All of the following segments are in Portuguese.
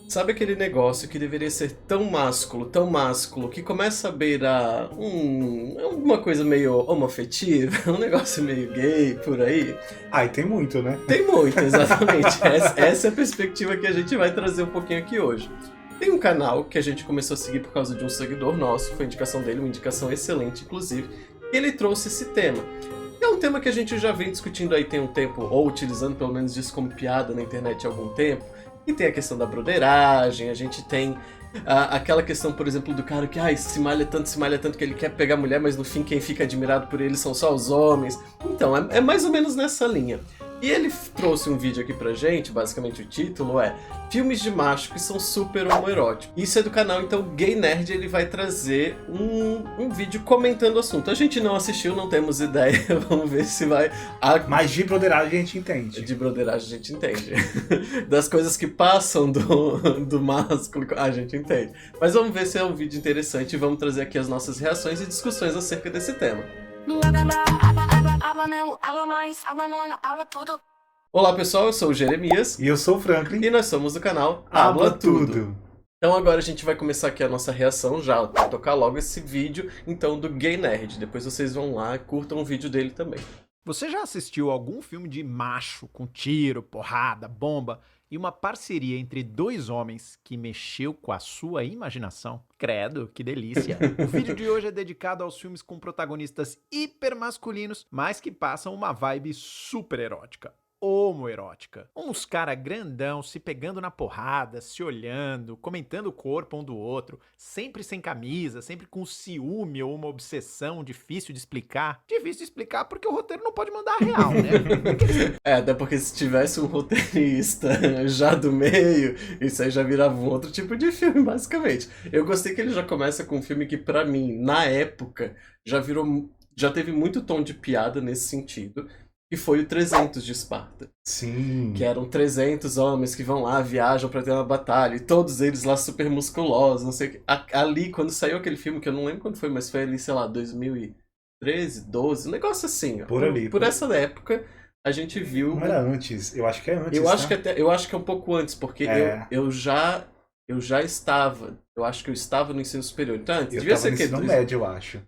Sabe aquele negócio que deveria ser tão másculo, que começa a beirar uma coisa meio homoafetiva, um negócio meio gay por aí? Ah, e tem muito, né? Tem muito, exatamente. Essa é a perspectiva que a gente vai trazer um pouquinho aqui hoje. Tem um canal que a gente começou a seguir por causa de um seguidor nosso, foi indicação dele, uma indicação excelente, inclusive, e ele trouxe esse tema. É um tema que a gente já vem discutindo aí tem um tempo, ou utilizando pelo menos isso como piada na internet há algum tempo, e tem a questão da broderagem, a gente tem aquela questão, por exemplo, do cara que se malha tanto que ele quer pegar mulher, mas no fim quem fica admirado por ele são só os homens. Então, é mais ou menos nessa linha. E ele trouxe um vídeo aqui pra gente, basicamente o título é Filmes de macho que são super homoeróticos. Isso é do canal, então Gay Nerd ele vai trazer um vídeo comentando o assunto. A gente não assistiu, não temos ideia, vamos ver se vai... Mas de broderagem a gente entende. De broderagem a gente entende. Das coisas que passam do másculo, a gente entende. Mas vamos ver se é um vídeo interessante e vamos trazer aqui as nossas reações e discussões acerca desse tema. Olá pessoal, eu sou o Jeremias. E eu sou o Franklin. E nós somos do canal Habla Tudo. Então agora a gente vai começar aqui a nossa reação já, tocar logo esse vídeo então do Gay Nerd. Depois vocês vão lá e curtam o vídeo dele também. Você já assistiu algum filme de macho com tiro, porrada, bomba e uma parceria entre dois homens que mexeu com a sua imaginação? Credo, que delícia! O vídeo de hoje é dedicado aos filmes com protagonistas hipermasculinos, mas que passam uma vibe super erótica. Homoerótica. Uns cara grandão se pegando na porrada, se olhando, comentando o corpo um do outro, sempre sem camisa, sempre com ciúme ou uma obsessão difícil de explicar. Difícil de explicar porque o roteiro não pode mandar a real, né? Até porque se tivesse um roteirista já do meio, isso aí já virava um outro tipo de filme, basicamente. Eu gostei que ele já começa com um filme que, pra mim, na época, já teve muito tom de piada nesse sentido. Que foi o 300 de Esparta. Sim. Que eram 300 homens que vão lá, viajam pra ter uma batalha, e todos eles lá super musculosos, não sei o que. Ali, quando saiu aquele filme, que eu não lembro quando foi, mas foi ali, sei lá, 2013, 12, um negócio assim. Por ali. Por essa época, a gente viu... Não era antes, eu acho que é antes, eu acho que é um pouco antes, porque eu já estava, eu acho que eu estava no ensino superior. Então, antes, eu devia tava ser no que ensino médio, eu acho.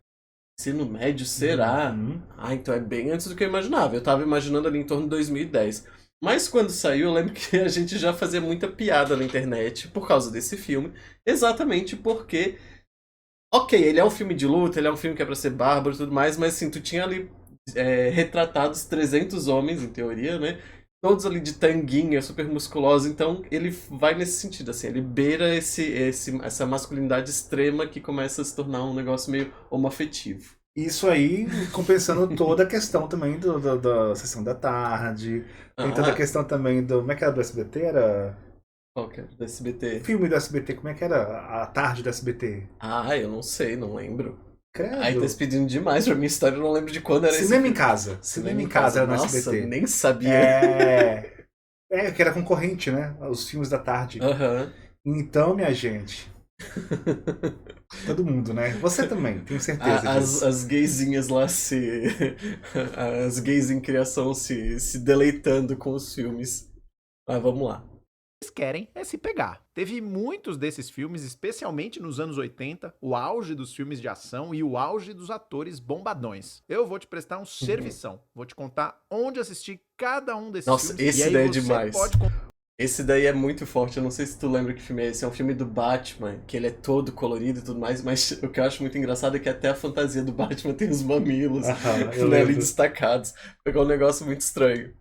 Ensino médio, será? Uhum. Então é bem antes do que eu imaginava. Eu tava imaginando ali em torno de 2010. Mas quando saiu, eu lembro que a gente já fazia muita piada na internet por causa desse filme. Exatamente porque... Ok, ele é um filme de luta, ele é um filme que é pra ser bárbaro e tudo mais, mas assim, tu tinha ali retratados 300 homens, em teoria, né? Todos ali de tanguinha, super musculosos, então ele vai nesse sentido, assim, ele beira essa masculinidade extrema que começa a se tornar um negócio meio homoafetivo. Isso aí compensando toda a questão também da sessão da tarde, tem toda a questão também do... Como é que era do SBT? Era... Qual que era? Do SBT? Filme do SBT, como é que era a tarde do SBT? Eu não sei, não lembro. Credo. Aí tá expedindo demais pra minha história, eu não lembro de quando era esse. Cinema em Casa. Cinema em Casa era no Nossa, SBT. nem sabia. Que era concorrente, né? Os filmes da tarde. Aham. Então, minha gente... Todo mundo, né? Você também, tenho certeza disso. As gaysinhas lá as gays em criação se deleitando com os filmes. Mas vamos lá. Eles querem é se pegar. Teve muitos desses filmes, especialmente nos anos 80, o auge dos filmes de ação e o auge dos atores bombadões. Eu vou te prestar um servição. Vou te contar onde assistir cada um desses filmes. Nossa, esse daí é demais. Esse daí é muito forte, eu não sei se tu lembra que filme é esse. É um filme do Batman, que ele é todo colorido e tudo mais, mas o que eu acho muito engraçado é que até a fantasia do Batman tem os mamilos ali destacados. Pegou um negócio muito estranho.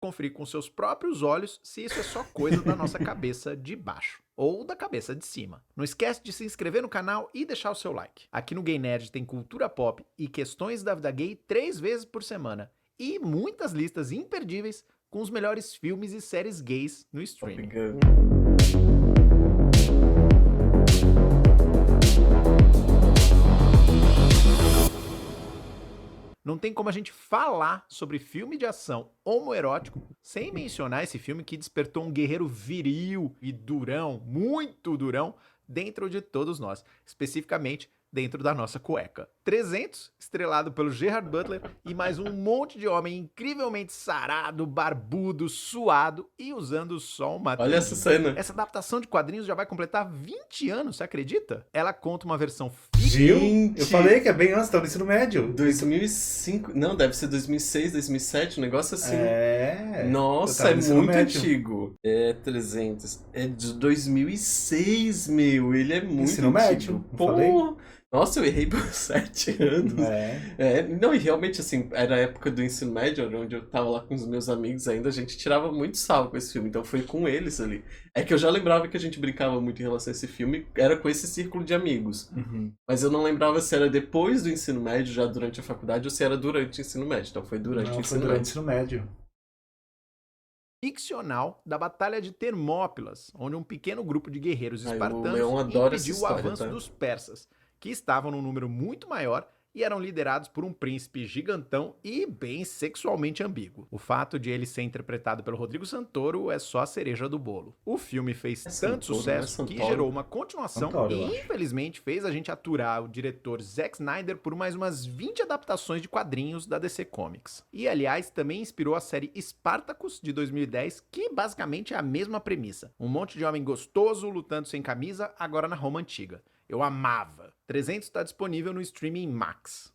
Conferir com seus próprios olhos se isso é só coisa da nossa cabeça de baixo ou da cabeça de cima. Não esquece de se inscrever no canal e deixar o seu like. Aqui no Gay Nerd tem cultura pop e questões da vida gay 3 vezes por semana e muitas listas imperdíveis com os melhores filmes e séries gays no streaming. Não tem como a gente falar sobre filme de ação homoerótico sem mencionar esse filme que despertou um guerreiro viril e durão, muito durão, dentro de todos nós. Especificamente dentro da nossa cueca. 300, estrelado pelo Gerard Butler, e mais um monte de homem incrivelmente sarado, barbudo, suado e usando só uma Olha essa cena. Essa adaptação de quadrinhos já vai completar 20 anos, você acredita? Ela conta uma versão Viu? Gente. Eu falei que é bem antes, tá no ensino médio. 2005. Não, deve ser 2006, 2007, um negócio assim. É. Nossa, Eu tava é no ensino muito médio. antigo. É 300. É de 2006, meu. Ele é muito Ensino antigo. médio, não Pô, falei? nossa, eu errei por 7 anos. Não, e realmente, assim, era a época do ensino médio, onde eu tava lá com os meus amigos ainda, a gente tirava muito sarro com esse filme, então foi com eles ali. É que eu já lembrava que a gente brincava muito em relação a esse filme, era com esse círculo de amigos. Uhum. Mas eu não lembrava se era depois do ensino médio, já durante a faculdade, ou se era durante o ensino médio. Então foi durante Não, o foi ensino durante o médio. ensino médio. ficcional da Batalha de Termópilas, onde um pequeno grupo de guerreiros Ai, o espartanos Leon adora essa impediu o história, avanço tá? dos persas, que estavam num número muito maior e eram liderados por um príncipe gigantão e bem sexualmente ambíguo. O fato de ele ser interpretado pelo Rodrigo Santoro é só a cereja do bolo. O filme fez É tanto Santoro, não é sucesso que Santoro? gerou uma continuação Santoro, eu e acho. infelizmente fez a gente aturar o diretor Zack Snyder por mais umas 20 adaptações de quadrinhos da DC Comics. E aliás, também inspirou a série Spartacus de 2010, que basicamente é a mesma premissa. Um monte de homem gostoso lutando sem camisa, agora na Roma antiga. Eu amava. 300 está disponível no streaming Max.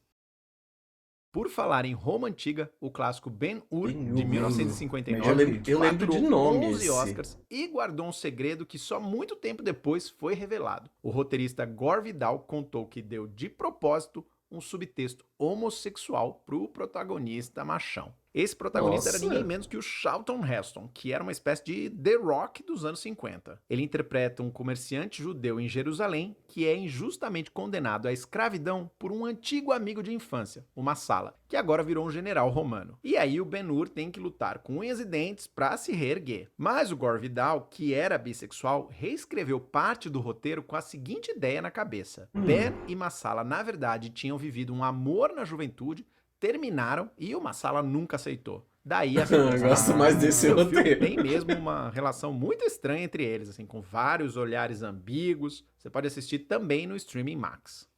Por falar em Roma Antiga, o clássico Ben-Hur, Ben-Hur. de Eu 1959, lembro de faturou nome 11 esse. Oscars e guardou um segredo que só muito tempo depois foi revelado. O roteirista Gore Vidal contou que deu de propósito um subtexto homossexual pro protagonista machão. Esse protagonista era Nossa. ninguém menos que o Charlton Heston, que era uma espécie de The Rock dos anos 50. Ele interpreta um comerciante judeu em Jerusalém que é injustamente condenado à escravidão por um antigo amigo de infância, o Massala, que agora virou um general romano. E aí o Ben-Hur tem que lutar com unhas e dentes para se reerguer. Mas o Gore Vidal, que era bissexual, reescreveu parte do roteiro com a seguinte ideia na cabeça. Ben e Massala, na verdade, tinham vivido um amor na juventude, terminaram e o Massala nunca aceitou. Daí a Eu gosto mais desse o filme roteiro. tem mesmo uma relação muito estranha entre eles, assim, com vários olhares ambíguos. Você pode assistir também no streaming Max.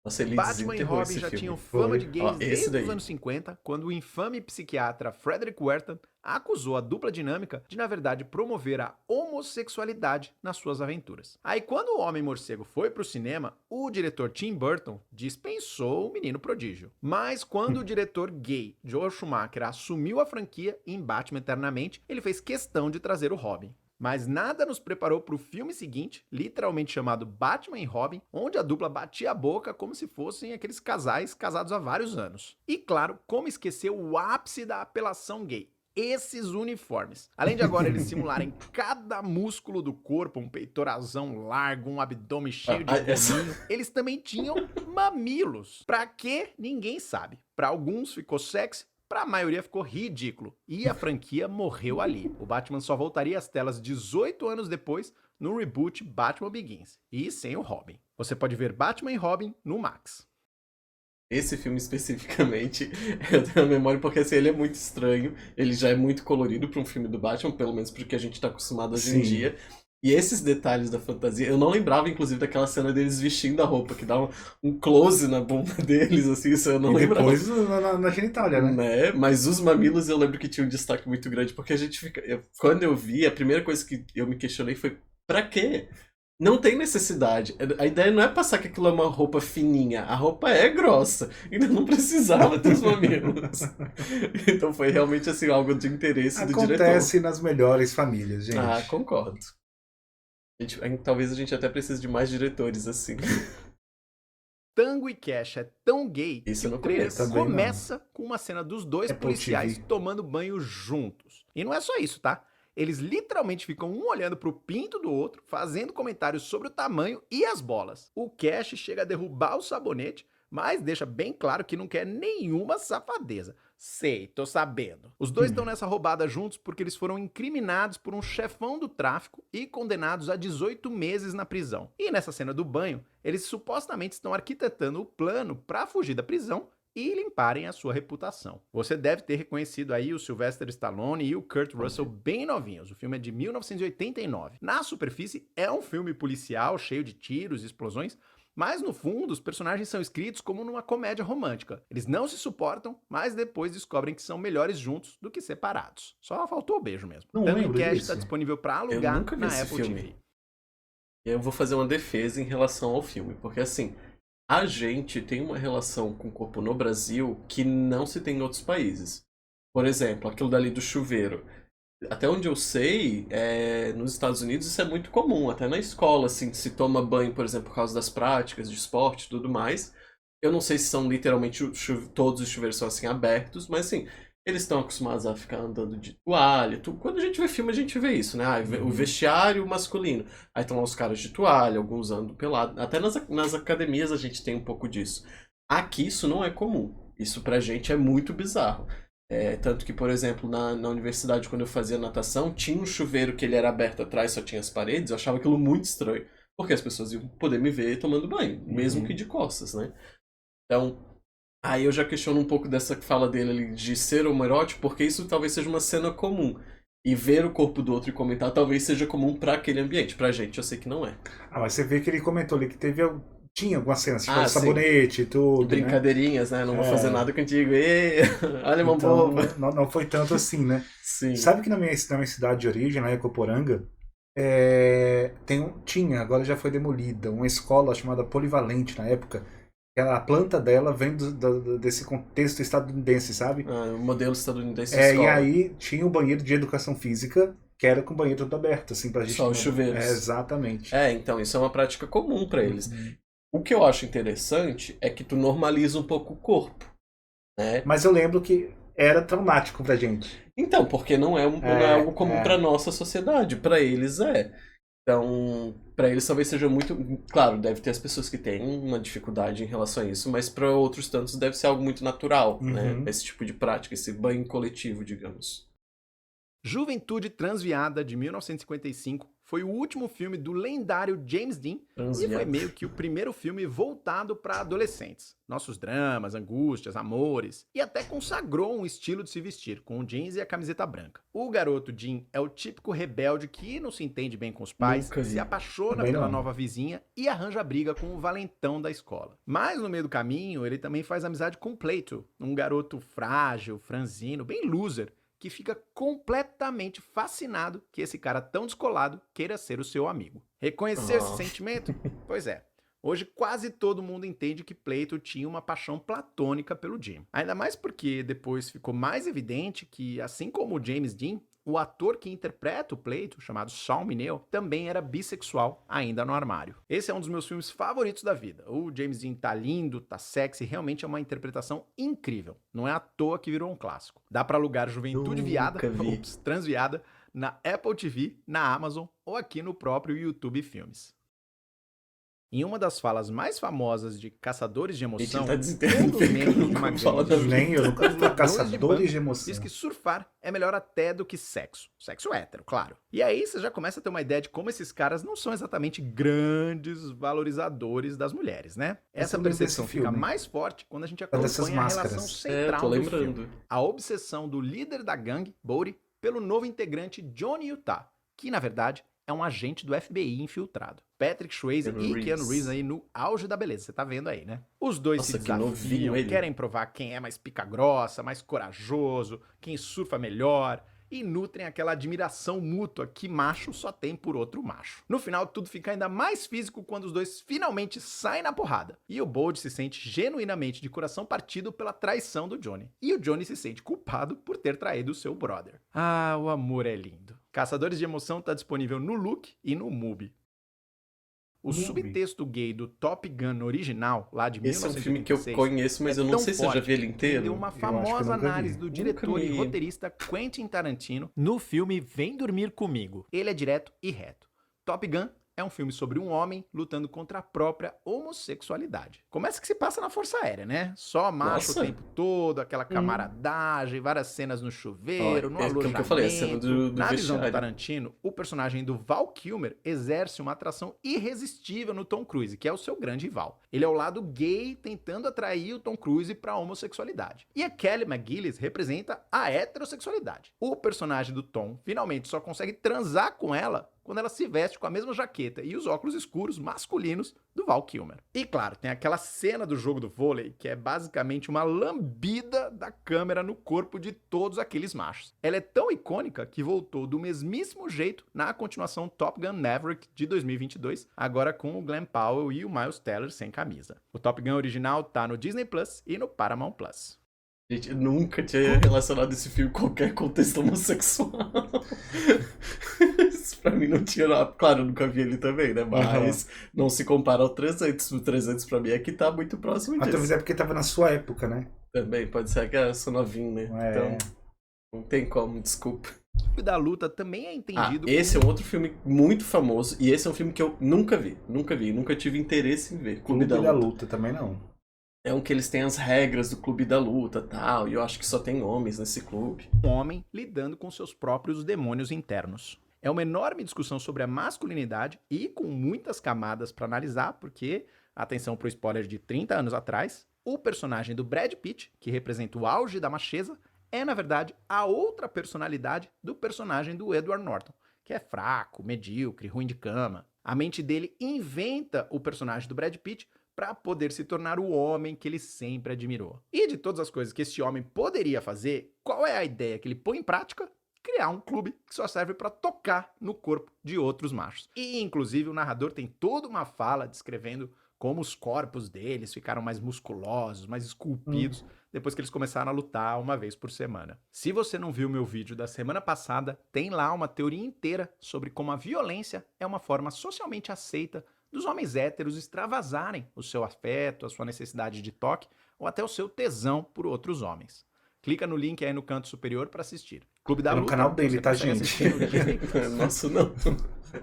Nossa, ele Batman e desenterrou Robin esse já filme. tinham fama Foi. de gays Ó, esse desde daí. os anos 50, quando o infame psiquiatra Frederick Wertham acusou a dupla dinâmica de, na verdade, promover a homossexualidade nas suas aventuras. Aí, quando o Homem-Morcego foi pro cinema, o diretor Tim Burton dispensou o menino prodígio. Mas quando o diretor gay Joel Schumacher assumiu a franquia em Batman Eternamente, ele fez questão de trazer o Robin. Mas nada nos preparou para o filme seguinte, literalmente chamado Batman e Robin, onde a dupla batia a boca como se fossem aqueles casais casados há vários anos. E claro, como esquecer o ápice da apelação gay? Esses uniformes. Além de agora eles simularem cada músculo do corpo, um peitorazão largo, um abdômen cheio de gominho, eles também tinham mamilos. Pra quê? Ninguém sabe. Pra alguns ficou sexy, pra maioria ficou ridículo. E a franquia morreu ali. O Batman só voltaria às telas 18 anos depois, no reboot Batman Begins. E sem o Robin. Você pode ver Batman e Robin no Max. Esse filme especificamente, eu tenho a memória porque assim, ele é muito estranho. Ele já é muito colorido para um filme do Batman, pelo menos porque a gente tá acostumado hoje em Sim. dia. E esses detalhes da fantasia, eu não lembrava, inclusive, daquela cena deles vestindo a roupa, que dá um close na bunda deles, assim, isso eu não E lembrava. depois na genitália, né? Né? Mas os mamilos eu lembro que tinha um destaque muito grande, porque a gente fica. Quando eu vi, a primeira coisa que eu me questionei foi: pra quê? Não tem necessidade. A ideia não é passar que aquilo é uma roupa fininha. A roupa é grossa. Ainda não precisava ter os mamilos. Então foi realmente assim, algo de interesse do diretor. Acontece nas melhores famílias, gente. Ah, concordo. Talvez a gente até precise de mais diretores assim. Tango e Cash é tão gay Isso que eu não o trailer conheço. Também não. começa com uma cena dos dois Apple policiais TV. tomando banho juntos. E não é só isso, tá? Eles literalmente ficam um olhando pro pinto do outro, fazendo comentários sobre o tamanho e as bolas. O Cash chega a derrubar o sabonete, mas deixa bem claro que não quer nenhuma safadeza. Sei, tô sabendo. Os dois estão nessa roubada juntos porque eles foram incriminados por um chefão do tráfico e condenados a 18 meses na prisão. E nessa cena do banho, eles supostamente estão arquitetando o plano pra fugir da prisão e limparem a sua reputação. Você deve ter reconhecido aí o Sylvester Stallone e o Kurt Russell bem novinhos. O filme é de 1989. Na superfície, é um filme policial cheio de tiros e explosões, Mas no fundo, os personagens são escritos como numa comédia romântica. Eles não se suportam, mas depois descobrem que são melhores juntos do que separados. Só faltou o beijo mesmo. Não Tango lembro Cash desse. está disponível para Eu alugar nunca vi na esse Apple filme. TV. Eu vou fazer uma defesa em relação ao filme, porque assim, a gente tem uma relação com o corpo no Brasil que não se tem em outros países. Por exemplo, aquilo dali do chuveiro. Até onde eu sei, nos Estados Unidos isso é muito comum, até na escola, assim, se toma banho, por exemplo, por causa das práticas de esporte e tudo mais. Eu não sei se são literalmente todos os chuveiros são assim abertos, mas assim, eles estão acostumados a ficar andando de toalha. Quando a gente vê filme, a gente vê isso, né? O vestiário masculino. Aí estão lá os caras de toalha, alguns andam pelado. Até nas academias a gente tem um pouco disso. Aqui isso não é comum. Isso pra gente é muito bizarro. Tanto que, por exemplo, na universidade, quando eu fazia natação, tinha um chuveiro que ele era aberto atrás, só tinha as paredes. Eu achava aquilo muito estranho. Porque as pessoas iam poder me ver tomando banho, mesmo que de costas, né? Então, aí eu já questiono um pouco dessa fala dele ali de ser homoerótico, porque isso talvez seja uma cena comum. E ver o corpo do outro e comentar talvez seja comum pra aquele ambiente. Pra gente, eu sei que não é. Ah, mas você vê que ele comentou ali que tinha algumas cenas, tipo Ah, de sabonete e tudo, né? Brincadeirinhas, né? Não vou fazer nada contigo. Ê, olha, uma Então, boba. não foi tanto assim, né? Sim. Sabe que na minha cidade de origem, na Ecoporanga, tinha, agora já foi demolida, uma escola chamada Polivalente na época. A planta dela vem desse contexto estadunidense, sabe? O modelo estadunidense de escola. E aí tinha o banheiro de educação física, que era com o banheiro todo aberto, assim, pra gente... Só os chuveiros. Exatamente. Então, isso é uma prática comum pra eles. O que eu acho interessante é que tu normaliza um pouco o corpo, né? Mas eu lembro que era traumático pra gente. Então, porque não é algo comum pra nossa sociedade. Pra eles é. Então, pra eles talvez seja muito... Claro, deve ter as pessoas que têm uma dificuldade em relação a isso, mas pra outros tantos deve ser algo muito natural, né? Esse tipo de prática, esse banho coletivo, digamos. Juventude Transviada, de 1955, foi o último filme do lendário James Dean e foi meio que o primeiro filme voltado para adolescentes. Nossos dramas, angústias, amores, e até consagrou um estilo de se vestir, com o jeans e a camiseta branca. O garoto Dean é o típico rebelde que não se entende bem com os pais, se apaixona pela nova vizinha e arranja briga com o valentão da escola. Mas no meio do caminho, ele também faz amizade com Plato, um garoto frágil, franzino, bem loser, que fica completamente fascinado que esse cara tão descolado queira ser o seu amigo. Reconheceu esse sentimento? Pois é. Hoje quase todo mundo entende que Plato tinha uma paixão platônica pelo Jim. Ainda mais porque depois ficou mais evidente que, assim como o James Dean, o ator que interpreta o Plato, chamado Shawn Mineo, também era bissexual, ainda no armário. Esse é um dos meus filmes favoritos da vida. O James Dean tá lindo, tá sexy, realmente é uma interpretação incrível. Não é à toa que virou um clássico. Dá pra alugar Juventude Transviada, na Apple TV, na Amazon ou aqui no próprio YouTube Filmes. Em uma das falas mais famosas de Caçadores de Emoção, tá um dos membros de uma gangue eu nunca vi Caçadores de Emoção. diz que surfar é melhor até do que sexo. Sexo hétero, claro. E aí você já começa a ter uma ideia de como esses caras não são exatamente grandes valorizadores das mulheres, né? Essa percepção fica mais forte quando a gente acompanha a relação central do filme. A obsessão do líder da gangue, Bodhi, pelo novo integrante Johnny Utah, que na verdade é um agente do FBI infiltrado. Patrick Swayze e Keanu Reeves aí no auge da beleza, você tá vendo aí, né? Os dois se desafiam, querem provar quem é mais pica grossa, mais corajoso, quem surfa melhor, e nutrem aquela admiração mútua que macho só tem por outro macho. No final, tudo fica ainda mais físico quando os dois finalmente saem na porrada. E o Bold se sente genuinamente de coração partido pela traição do Johnny. E o Johnny se sente culpado por ter traído o seu brother. Ah, o amor é lindo. Caçadores de Emoção tá disponível no Look e no Mubi. O subtexto gay do Top Gun original, lá de 1986... Esse é um filme que eu conheço, mas eu não sei se eu já vi ele inteiro. Deu uma famosa análise do diretor e roteirista Quentin Tarantino no filme Vem Dormir Comigo. Ele é direto e reto. Top Gun é um filme sobre um homem lutando contra a própria homossexualidade. Começa que se passa na Força Aérea, né? Só macho o tempo todo, aquela camaradagem, várias cenas no chuveiro, no alojamento. Que eu falei, a cena do Na visão do Tarantino, o personagem do Val Kilmer exerce uma atração irresistível no Tom Cruise, que é o seu grande rival. Ele é o lado gay tentando atrair o Tom Cruise para a homossexualidade. E a Kelly McGillis representa a heterossexualidade. O personagem do Tom finalmente só consegue transar com ela quando ela se veste com a mesma jaqueta e os óculos escuros masculinos do Val Kilmer. E claro, tem aquela cena do jogo do vôlei que é basicamente uma lambida da câmera no corpo de todos aqueles machos. Ela é tão icônica que voltou do mesmíssimo jeito na continuação Top Gun Maverick de 2022, agora com o Glenn Powell e o Miles Teller sem camisa. O Top Gun original tá no Disney Plus e no Paramount Plus. Gente, eu nunca tinha relacionado esse filme com qualquer contexto homossexual. Isso pra mim não tinha nada. Claro, eu nunca vi ele também, né? Mas não se compara ao 300. O 300 pra mim é que tá muito próximo disso. Mas talvez é porque tava na sua época, né? Também, pode ser que eu sou novinho, né? Então, não tem como, desculpa. O Clube da Luta também é entendido esse é um outro filme muito famoso. E esse é um filme que eu nunca vi. Nunca tive interesse em ver. Clube da Luta também não. É um que eles têm as regras do Clube da Luta e tal, e eu acho que só tem homens nesse clube. Um homem lidando com seus próprios demônios internos. É uma enorme discussão sobre a masculinidade e com muitas camadas para analisar, porque, atenção pro spoiler de 30 anos atrás, o personagem do Brad Pitt, que representa o auge da macheza, é, na verdade, a outra personalidade do personagem do Edward Norton, que é fraco, medíocre, ruim de cama. A mente dele inventa o personagem do Brad Pitt para poder se tornar o homem que ele sempre admirou. E de todas as coisas que esse homem poderia fazer, qual é a ideia que ele põe em prática? Criar um clube que só serve para tocar no corpo de outros machos. E, inclusive, o narrador tem toda uma fala descrevendo como os corpos deles ficaram mais musculosos, mais esculpidos, depois que eles começaram a lutar uma vez por semana. Se você não viu meu vídeo da semana passada, tem lá uma teoria inteira sobre como a violência é uma forma socialmente aceita dos homens héteros extravasarem o seu afeto, a sua necessidade de toque ou até o seu tesão por outros homens. Clica no link aí no canto superior para assistir. Clube da Luta. No canal dele, tá, gente? Nossa, não.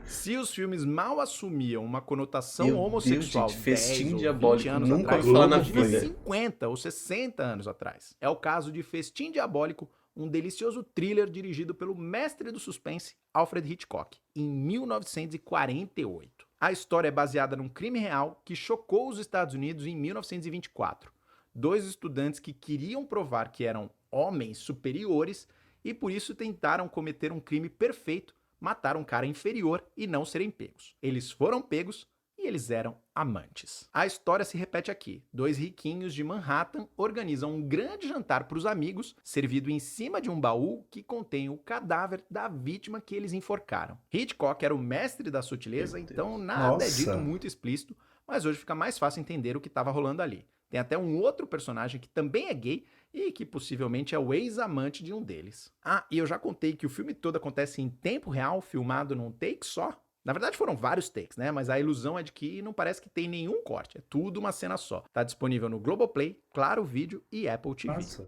Se os filmes mal assumiam uma conotação homossexual, Deus, gente, Festim 10 ou Diabólico, 20 anos nunca atrás, ouvi falar na imagina vida. 50 ou 60 anos atrás. É o caso de Festim Diabólico, um delicioso thriller dirigido pelo mestre do suspense, Alfred Hitchcock, em 1948. A história é baseada num crime real que chocou os Estados Unidos em 1924. 2 estudantes que queriam provar que eram homens superiores e por isso tentaram cometer um crime perfeito, matar um cara inferior e não serem pegos. Eles foram pegos e eles eram amantes. A história se repete aqui. 2 riquinhos de Manhattan organizam um grande jantar para os amigos, servido em cima de um baú que contém o cadáver da vítima que eles enforcaram. Hitchcock era o mestre da sutileza, então nada é dito muito explícito, mas hoje fica mais fácil entender o que estava rolando ali. Tem até um outro personagem que também é gay e que possivelmente é o ex-amante de um deles. Ah, e eu já contei que o filme todo acontece em tempo real, filmado num take só. Na verdade foram vários takes, né? Mas a ilusão é de que não parece que tem nenhum corte. É tudo uma cena só. Tá disponível no Globoplay, Claro Vídeo e Apple TV. Nossa.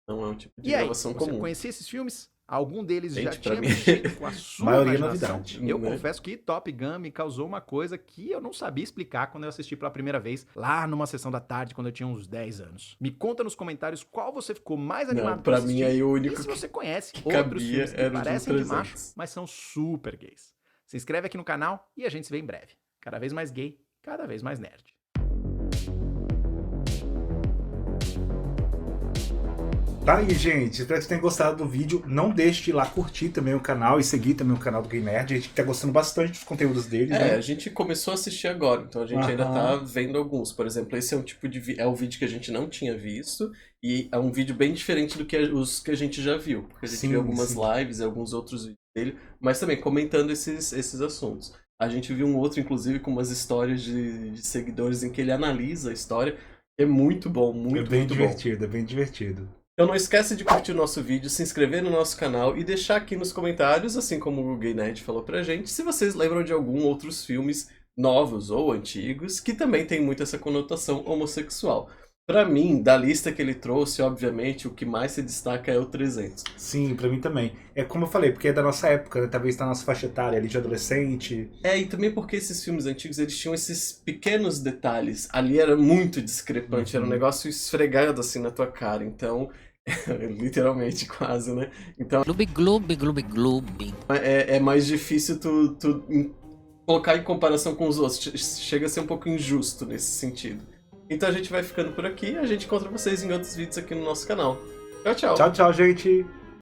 Não é um tipo de E aí, gravação você comum. conhecia esses filmes? Algum deles já Gente, tinha pra mim- mexido com a sua Maioria imaginação? novidade, Eu né? confesso que Top Gun me causou uma coisa que eu não sabia explicar quando eu assisti pela primeira vez, lá numa sessão da tarde, quando eu tinha uns 10 anos. Me conta nos comentários qual você ficou mais animado Não, pra mim assistir aí o e único se você conhece que outros cabia filmes que era o de parecem de 300. macho, mas são super gays. Se inscreve aqui no canal e a gente se vê em breve. Cada vez mais gay, cada vez mais nerd. Tá aí, gente. Espero que vocês tenham gostado do vídeo. Não deixe de ir lá curtir também o canal e seguir também o canal do Gay Nerd. A gente tá gostando bastante dos conteúdos deles, É, né? a gente começou a assistir agora, então a gente ainda tá vendo alguns. Por exemplo, esse é um tipo de é um vídeo que a gente não tinha visto e é um vídeo bem diferente do que os que a gente já viu, porque a gente Sim, viu algumas sim. lives e alguns outros vídeos dele, mas também comentando esses assuntos. A gente viu um outro, inclusive, com umas histórias de seguidores em que ele analisa a história. É muito bom, muito, É bem muito bom. divertido, é bem divertido. Então não esquece de curtir o nosso vídeo, se inscrever no nosso canal e deixar aqui nos comentários, assim como o Gay Nerd falou pra gente, se vocês lembram de algum outros filmes novos ou antigos que também tem muito essa conotação homossexual. Pra mim, da lista que ele trouxe, obviamente, o que mais se destaca é o 300. Sim, pra mim também. É como eu falei, porque é da nossa época, né? Talvez tá na nossa faixa etária ali de adolescente. É, e também porque esses filmes antigos, eles tinham esses pequenos detalhes. Ali era muito discrepante, era um negócio esfregado assim na tua cara, então... literalmente, quase, né? Então Gloob, gloob, gloob, gloob. é mais difícil tu colocar em comparação com os outros. Chega a ser um pouco injusto nesse sentido. Então a gente vai ficando por aqui e a gente encontra vocês em outros vídeos aqui no nosso canal. Tchau, tchau! Tchau, tchau, gente!